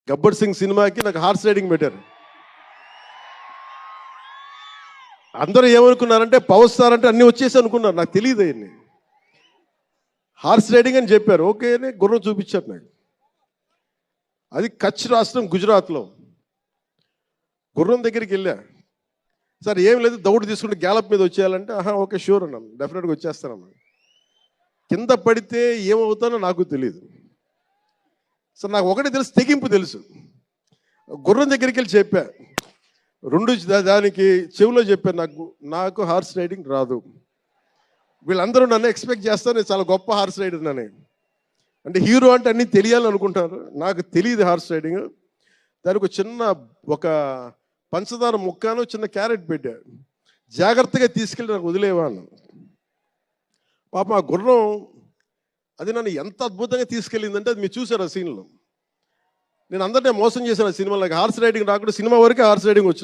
గబ్బర్ సింగ్ సినిమాకి నాకు horse riding పెట్టారు. అందరూ ఏమనుకున్నారంటే పవర్ స్టార్ అంటే అన్నీ వచ్చేసి అనుకున్నారు. నాకు తెలియదు అయ్యింది. హార్స్ రైడింగ్ అని చెప్పారు. ఓకే అని గుర్రం చూపించారు నాకు. అది కచ్ రాష్ట్రం గుజరాత్లో. గుర్రం దగ్గరికి వెళ్ళా. సార్ ఏం లేదు, దౌడు తీసుకుంటే గ్యాలప్ మీద వచ్చేయాలంటే ఓకే షూర్ అన్నాను, డెఫినెట్గా వచ్చేస్తానమ్మా. కింద పడితే ఏమవుతానో నాకు తెలియదు. సార్ నాకు ఒకటి తెలుసు, తెగింపు తెలుసు. గుర్రం దగ్గరికి వెళ్ళి చెప్పా, దానికి చెవిలో చెప్పాను, నాకు హార్స్ రైడింగ్ రాదు. వీళ్ళందరూ నన్ను ఎక్స్పెక్ట్ చేస్తారు నేను చాలా గొప్ప హార్స్ రైడర్ అని. అంటే హీరో అంటే అన్నీ తెలియాలని అనుకుంటారు. నాకు తెలియదు హార్స్ రైడింగ్. దానికి ఒక పంచదార ముక్కను చిన్న క్యారెట్ పెట్టా, జాగ్రత్తగా తీసుకెళ్ళి నాకు వదిలేవా అన్న. పాప ఆ గుర్రం అది నన్ను ఎంత అద్భుతంగా తీసుకెళ్ళిందంటే అది మీరు చూసారు ఆ సీన్లో. నేను అందరినీ మోసం చేశాను ఆ సినిమాలో. హార్స్ రైడింగ్ రాకుండా సినిమా వరకే హార్స్ రైడింగ్ వచ్చింది.